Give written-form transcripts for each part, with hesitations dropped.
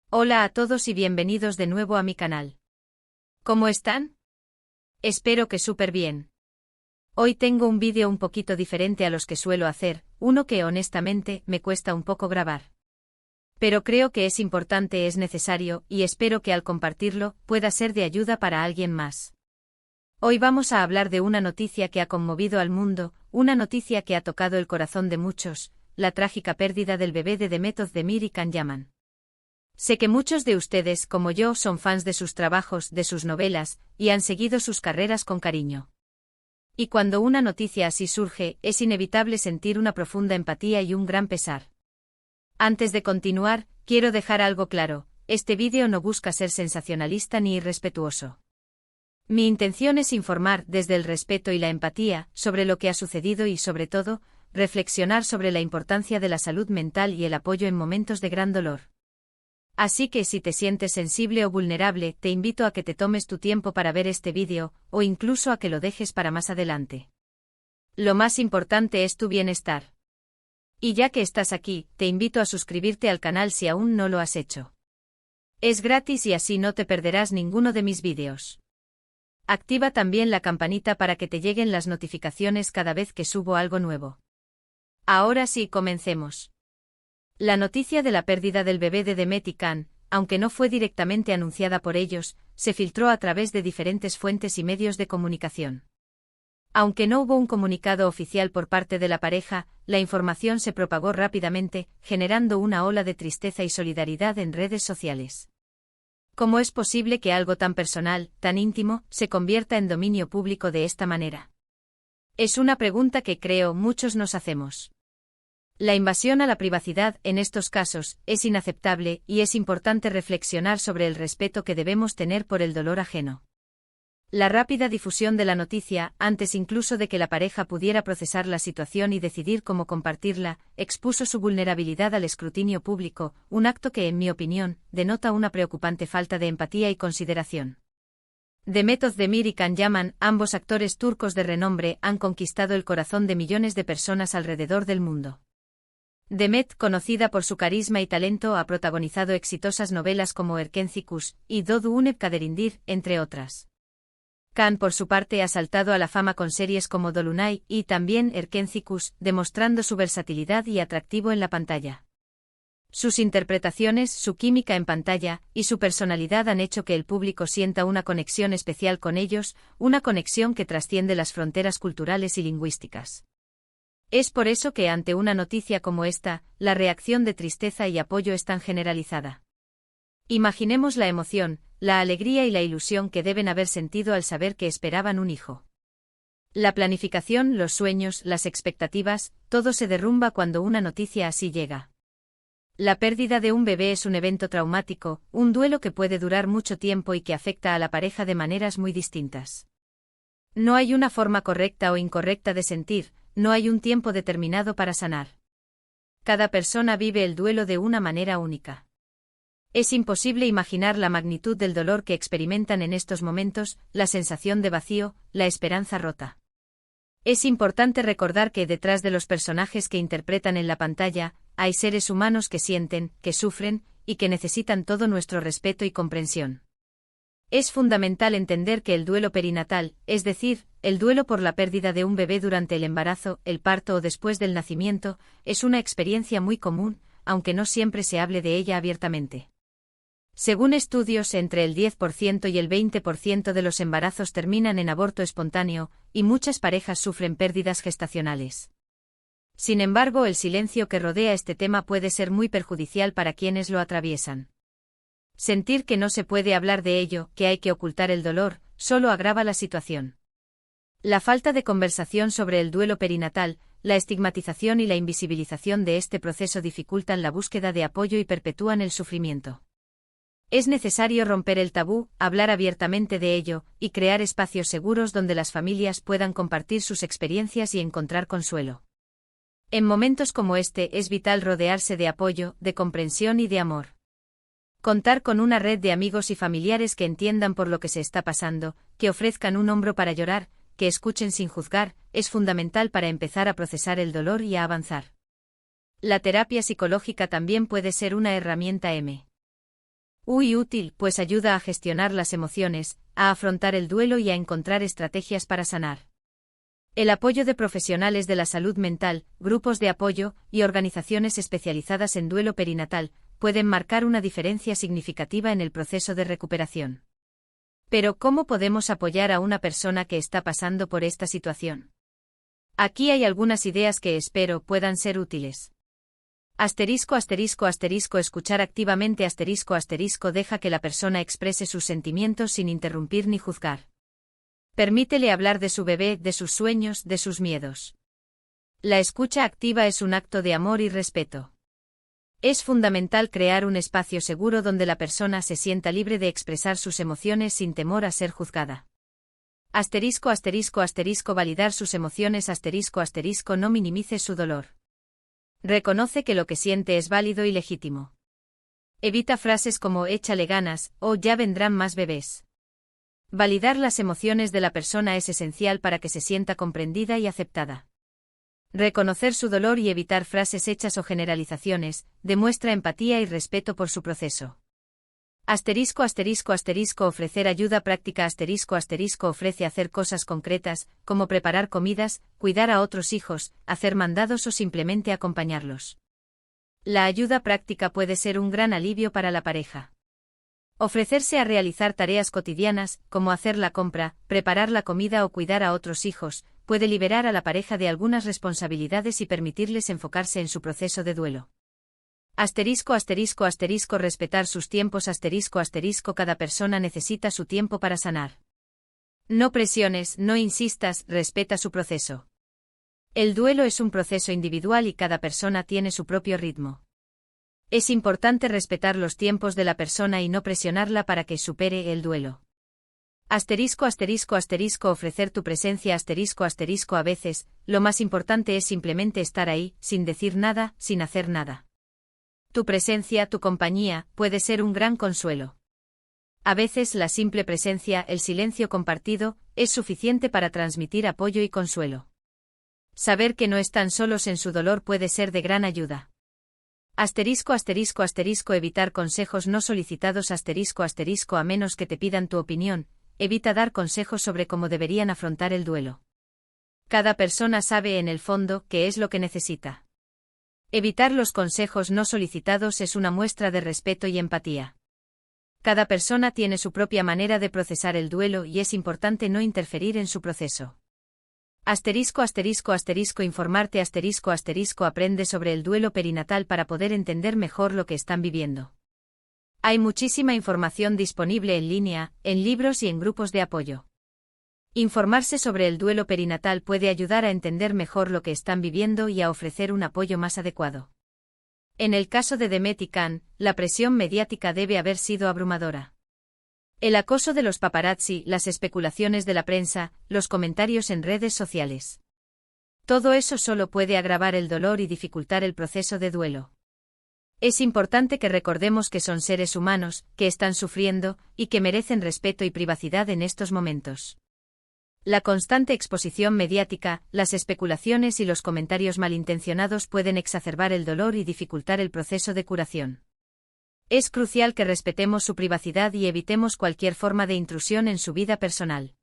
Hola a todos y bienvenidos de nuevo a mi canal. ¿Cómo están? Espero que súper bien. Hoy tengo un vídeo un poquito diferente a los que suelo hacer, uno que honestamente me cuesta un poco grabar. Pero creo que es importante, es necesario, y espero que al compartirlo pueda ser de ayuda para alguien más. Hoy vamos a hablar de una noticia que ha conmovido al mundo, una noticia que ha tocado el corazón de muchos, la trágica pérdida del bebé de Demet Özdemir y Can Yaman. Sé que muchos de ustedes, como yo, son fans de sus trabajos, de sus novelas, y han seguido sus carreras con cariño. Y cuando una noticia así surge, es inevitable sentir una profunda empatía y un gran pesar. Antes de continuar, quiero dejar algo claro, este vídeo no busca ser sensacionalista ni irrespetuoso. Mi intención es informar, desde el respeto y la empatía, sobre lo que ha sucedido y, sobre todo, reflexionar sobre la importancia de la salud mental y el apoyo en momentos de gran dolor. Así que si te sientes sensible o vulnerable, te invito a que te tomes tu tiempo para ver este vídeo, o incluso a que lo dejes para más adelante. Lo más importante es tu bienestar. Y ya que estás aquí, te invito a suscribirte al canal si aún no lo has hecho. Es gratis y así no te perderás ninguno de mis vídeos. Activa también la campanita para que te lleguen las notificaciones cada vez que subo algo nuevo. Ahora sí, comencemos. La noticia de la pérdida del bebé de Demet y Can, aunque no fue directamente anunciada por ellos, se filtró a través de diferentes fuentes y medios de comunicación. Aunque no hubo un comunicado oficial por parte de la pareja, la información se propagó rápidamente, generando una ola de tristeza y solidaridad en redes sociales. ¿Cómo es posible que algo tan personal, tan íntimo, se convierta en dominio público de esta manera? Es una pregunta que creo muchos nos hacemos. La invasión a la privacidad, en estos casos, es inaceptable y es importante reflexionar sobre el respeto que debemos tener por el dolor ajeno. La rápida difusión de la noticia, antes incluso de que la pareja pudiera procesar la situación y decidir cómo compartirla, expuso su vulnerabilidad al escrutinio público, un acto que, en mi opinión, denota una preocupante falta de empatía y consideración. Demet Özdemir y Can Yaman, ambos actores turcos de renombre, han conquistado el corazón de millones de personas alrededor del mundo. Demet, conocida por su carisma y talento, ha protagonizado exitosas novelas como Erkenci y Doğduğun Kaderindir, entre otras. Can, por su parte, ha saltado a la fama con series como Dolunay y también Erkenci, demostrando su versatilidad y atractivo en la pantalla. Sus interpretaciones, su química en pantalla y su personalidad han hecho que el público sienta una conexión especial con ellos, una conexión que trasciende las fronteras culturales y lingüísticas. Es por eso que ante una noticia como esta, la reacción de tristeza y apoyo es tan generalizada. Imaginemos la emoción, la alegría y la ilusión que deben haber sentido al saber que esperaban un hijo. La planificación, los sueños, las expectativas, todo se derrumba cuando una noticia así llega. La pérdida de un bebé es un evento traumático, un duelo que puede durar mucho tiempo y que afecta a la pareja de maneras muy distintas. No hay una forma correcta o incorrecta de sentir, no hay un tiempo determinado para sanar. Cada persona vive el duelo de una manera única. Es imposible imaginar la magnitud del dolor que experimentan en estos momentos, la sensación de vacío, la esperanza rota. Es importante recordar que detrás de los personajes que interpretan en la pantalla, hay seres humanos que sienten, que sufren, y que necesitan todo nuestro respeto y comprensión. Es fundamental entender que el duelo perinatal, es decir, el duelo por la pérdida de un bebé durante el embarazo, el parto o después del nacimiento, es una experiencia muy común, aunque no siempre se hable de ella abiertamente. Según estudios, entre el 10% y el 20% de los embarazos terminan en aborto espontáneo, y muchas parejas sufren pérdidas gestacionales. Sin embargo, el silencio que rodea este tema puede ser muy perjudicial para quienes lo atraviesan. Sentir que no se puede hablar de ello, que hay que ocultar el dolor, solo agrava la situación. La falta de conversación sobre el duelo perinatal, la estigmatización y la invisibilización de este proceso dificultan la búsqueda de apoyo y perpetúan el sufrimiento. Es necesario romper el tabú, hablar abiertamente de ello, y crear espacios seguros donde las familias puedan compartir sus experiencias y encontrar consuelo. En momentos como este es vital rodearse de apoyo, de comprensión y de amor. Contar con una red de amigos y familiares que entiendan por lo que se está pasando, que ofrezcan un hombro para llorar, que escuchen sin juzgar, es fundamental para empezar a procesar el dolor y a avanzar. La terapia psicológica también puede ser una herramienta. Útil, pues ayuda a gestionar las emociones, a afrontar el duelo y a encontrar estrategias para sanar. El apoyo de profesionales de la salud mental, grupos de apoyo y organizaciones especializadas en duelo perinatal pueden marcar una diferencia significativa en el proceso de recuperación. Pero ¿cómo podemos apoyar a una persona que está pasando por esta situación? Aquí hay algunas ideas que espero puedan ser útiles. Escuchar activamente deja que la persona exprese sus sentimientos sin interrumpir ni juzgar. Permítele hablar de su bebé, de sus sueños, de sus miedos. La escucha activa es un acto de amor y respeto. Es fundamental crear un espacio seguro donde la persona se sienta libre de expresar sus emociones sin temor a ser juzgada. Validar sus emociones. No minimices su dolor. Reconoce que lo que siente es válido y legítimo. Evita frases como échale ganas o ya vendrán más bebés. Validar las emociones de la persona es esencial para que se sienta comprendida y aceptada. Reconocer su dolor y evitar frases hechas o generalizaciones demuestra empatía y respeto por su proceso. Ofrecer ayuda práctica. Ofrece hacer cosas concretas, como preparar comidas, cuidar a otros hijos, hacer mandados o simplemente acompañarlos. La ayuda práctica puede ser un gran alivio para la pareja. Ofrecerse a realizar tareas cotidianas, como hacer la compra, preparar la comida o cuidar a otros hijos, puede liberar a la pareja de algunas responsabilidades y permitirles enfocarse en su proceso de duelo. Respetar sus tiempos. Cada persona necesita su tiempo para sanar. No presiones, no insistas, respeta su proceso. El duelo es un proceso individual y cada persona tiene su propio ritmo. Es importante respetar los tiempos de la persona y no presionarla para que supere el duelo. Ofrecer tu presencia. A veces, lo más importante es simplemente estar ahí, sin decir nada, sin hacer nada. Tu presencia, tu compañía, puede ser un gran consuelo. A veces la simple presencia, el silencio compartido, es suficiente para transmitir apoyo y consuelo. Saber que no están solos en su dolor puede ser de gran ayuda. Evitar consejos no solicitados. A menos que te pidan tu opinión, evita dar consejos sobre cómo deberían afrontar el duelo. Cada persona sabe en el fondo qué es lo que necesita. Evitar los consejos no solicitados es una muestra de respeto y empatía. Cada persona tiene su propia manera de procesar el duelo y es importante no interferir en su proceso. Informarte. Aprende sobre el duelo perinatal para poder entender mejor lo que están viviendo. Hay muchísima información disponible en línea, en libros y en grupos de apoyo. Informarse sobre el duelo perinatal puede ayudar a entender mejor lo que están viviendo y a ofrecer un apoyo más adecuado. En el caso de Demet y Can, la presión mediática debe haber sido abrumadora. El acoso de los paparazzi, las especulaciones de la prensa, los comentarios en redes sociales. Todo eso solo puede agravar el dolor y dificultar el proceso de duelo. Es importante que recordemos que son seres humanos, que están sufriendo, y que merecen respeto y privacidad en estos momentos. La constante exposición mediática, las especulaciones y los comentarios malintencionados pueden exacerbar el dolor y dificultar el proceso de curación. Es crucial que respetemos su privacidad y evitemos cualquier forma de intrusión en su vida personal.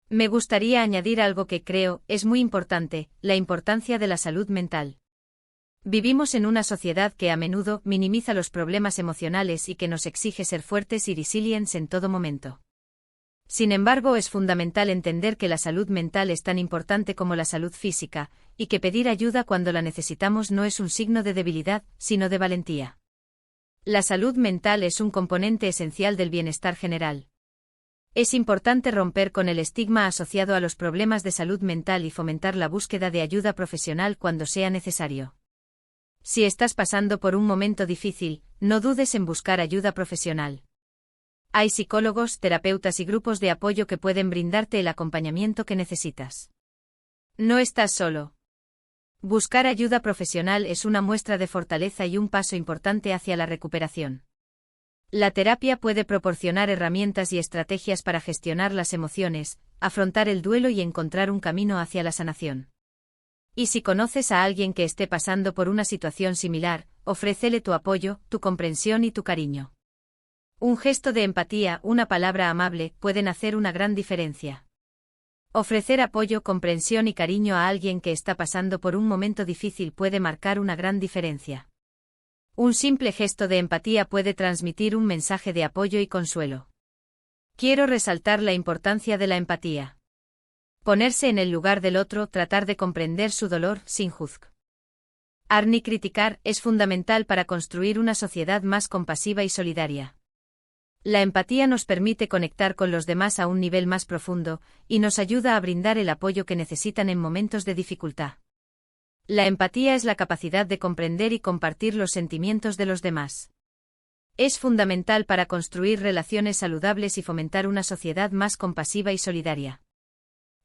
Me gustaría añadir algo que creo es muy importante, la importancia de la salud mental. Vivimos en una sociedad que a menudo minimiza los problemas emocionales y que nos exige ser fuertes y resilientes en todo momento. Sin embargo, es fundamental entender que la salud mental es tan importante como la salud física, y que pedir ayuda cuando la necesitamos no es un signo de debilidad, sino de valentía. La salud mental es un componente esencial del bienestar general. Es importante romper con el estigma asociado a los problemas de salud mental y fomentar la búsqueda de ayuda profesional cuando sea necesario. Si estás pasando por un momento difícil, no dudes en buscar ayuda profesional. Hay psicólogos, terapeutas y grupos de apoyo que pueden brindarte el acompañamiento que necesitas. No estás solo. Buscar ayuda profesional es una muestra de fortaleza y un paso importante hacia la recuperación. La terapia puede proporcionar herramientas y estrategias para gestionar las emociones, afrontar el duelo y encontrar un camino hacia la sanación. Y si conoces a alguien que esté pasando por una situación similar, ofrécele tu apoyo, tu comprensión y tu cariño. Un gesto de empatía, una palabra amable, pueden hacer una gran diferencia. Ofrecer apoyo, comprensión y cariño a alguien que está pasando por un momento difícil puede marcar una gran diferencia. Un simple gesto de empatía puede transmitir un mensaje de apoyo y consuelo. Quiero resaltar la importancia de la empatía. Ponerse en el lugar del otro, tratar de comprender su dolor sin juzgar ni criticar, es fundamental para construir una sociedad más compasiva y solidaria. La empatía nos permite conectar con los demás a un nivel más profundo, y nos ayuda a brindar el apoyo que necesitan en momentos de dificultad. La empatía es la capacidad de comprender y compartir los sentimientos de los demás. Es fundamental para construir relaciones saludables y fomentar una sociedad más compasiva y solidaria.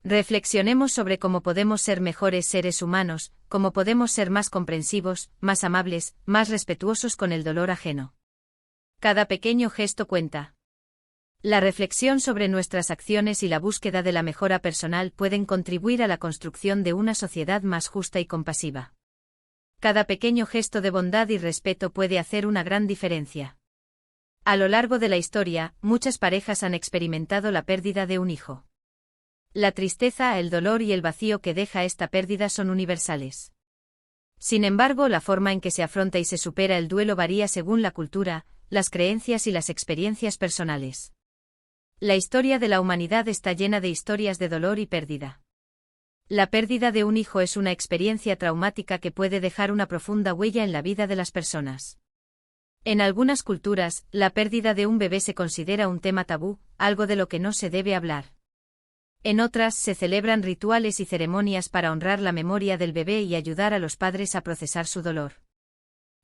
Reflexionemos sobre cómo podemos ser mejores seres humanos, cómo podemos ser más comprensivos, más amables, más respetuosos con el dolor ajeno. Cada pequeño gesto cuenta. La reflexión sobre nuestras acciones y la búsqueda de la mejora personal pueden contribuir a la construcción de una sociedad más justa y compasiva. Cada pequeño gesto de bondad y respeto puede hacer una gran diferencia. A lo largo de la historia, muchas parejas han experimentado la pérdida de un hijo. La tristeza, el dolor y el vacío que deja esta pérdida son universales. Sin embargo, la forma en que se afronta y se supera el duelo varía según la cultura, las creencias y las experiencias personales. La historia de la humanidad está llena de historias de dolor y pérdida. La pérdida de un hijo es una experiencia traumática que puede dejar una profunda huella en la vida de las personas. En algunas culturas, la pérdida de un bebé se considera un tema tabú, algo de lo que no se debe hablar. En otras, se celebran rituales y ceremonias para honrar la memoria del bebé y ayudar a los padres a procesar su dolor.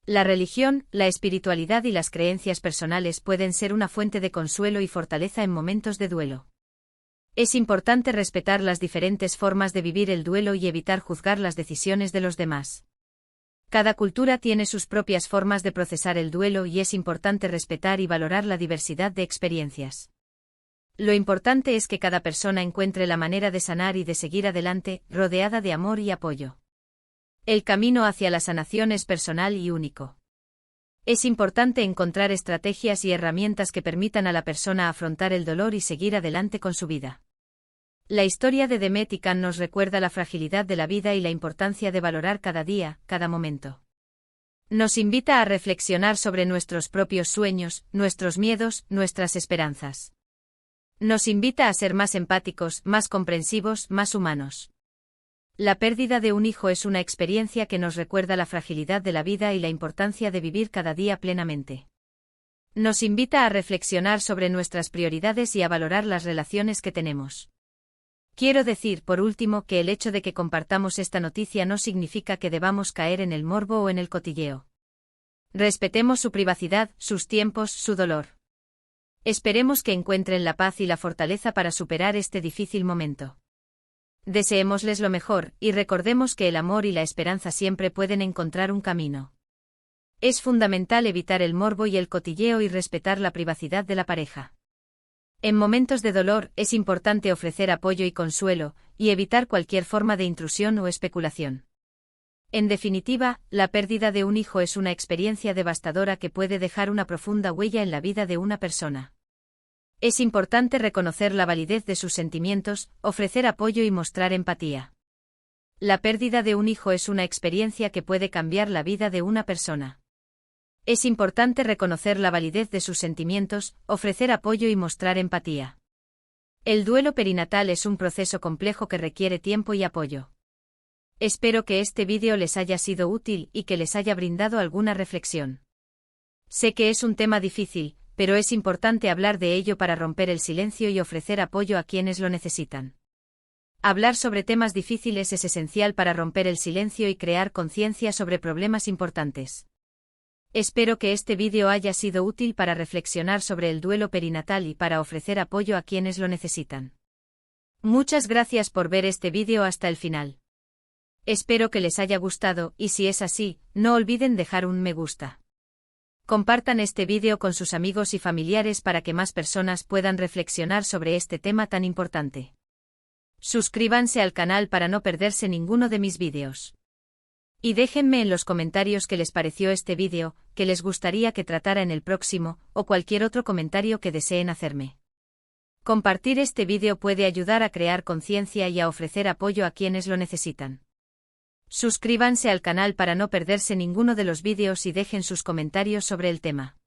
La religión, la espiritualidad y las creencias personales pueden ser una fuente de consuelo y fortaleza en momentos de duelo. Es importante respetar las diferentes formas de vivir el duelo y evitar juzgar las decisiones de los demás. Cada cultura tiene sus propias formas de procesar el duelo y es importante respetar y valorar la diversidad de experiencias. Lo importante es que cada persona encuentre la manera de sanar y de seguir adelante, rodeada de amor y apoyo. El camino hacia la sanación es personal y único. Es importante encontrar estrategias y herramientas que permitan a la persona afrontar el dolor y seguir adelante con su vida. La historia de Demet y Can nos recuerda la fragilidad de la vida y la importancia de valorar cada día, cada momento. Nos invita a reflexionar sobre nuestros propios sueños, nuestros miedos, nuestras esperanzas. Nos invita a ser más empáticos, más comprensivos, más humanos. La pérdida de un hijo es una experiencia que nos recuerda la fragilidad de la vida y la importancia de vivir cada día plenamente. Nos invita a reflexionar sobre nuestras prioridades y a valorar las relaciones que tenemos. Quiero decir, por último, que el hecho de que compartamos esta noticia no significa que debamos caer en el morbo o en el cotilleo. Respetemos su privacidad, sus tiempos, su dolor. Esperemos que encuentren la paz y la fortaleza para superar este difícil momento. Deseémosles lo mejor, y recordemos que el amor y la esperanza siempre pueden encontrar un camino. Es fundamental evitar el morbo y el cotilleo y respetar la privacidad de la pareja. En momentos de dolor, es importante ofrecer apoyo y consuelo, y evitar cualquier forma de intrusión o especulación. En definitiva, la pérdida de un hijo es una experiencia devastadora que puede dejar una profunda huella en la vida de una persona. Es importante reconocer la validez de sus sentimientos, ofrecer apoyo y mostrar empatía. La pérdida de un hijo es una experiencia que puede cambiar la vida de una persona. Es importante reconocer la validez de sus sentimientos, ofrecer apoyo y mostrar empatía. El duelo perinatal es un proceso complejo que requiere tiempo y apoyo. Espero que este vídeo les haya sido útil y que les haya brindado alguna reflexión. Sé que es un tema difícil, pero es importante hablar de ello para romper el silencio y ofrecer apoyo a quienes lo necesitan. Hablar sobre temas difíciles es esencial para romper el silencio y crear conciencia sobre problemas importantes. Espero que este vídeo haya sido útil para reflexionar sobre el duelo perinatal y para ofrecer apoyo a quienes lo necesitan. Muchas gracias por ver este vídeo hasta el final. Espero que les haya gustado y si es así, no olviden dejar un me gusta. Compartan este vídeo con sus amigos y familiares para que más personas puedan reflexionar sobre este tema tan importante. Suscríbanse al canal para no perderse ninguno de mis vídeos. Y déjenme en los comentarios qué les pareció este vídeo, qué les gustaría que tratara en el próximo, o cualquier otro comentario que deseen hacerme. Compartir este vídeo puede ayudar a crear conciencia y a ofrecer apoyo a quienes lo necesitan. Suscríbanse al canal para no perderse ninguno de los vídeos y dejen sus comentarios sobre el tema.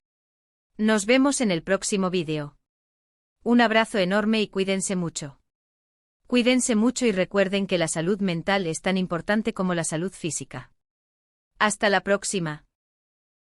Nos vemos en el próximo vídeo. Un abrazo enorme y cuídense mucho. Cuídense mucho y recuerden que la salud mental es tan importante como la salud física. Hasta la próxima.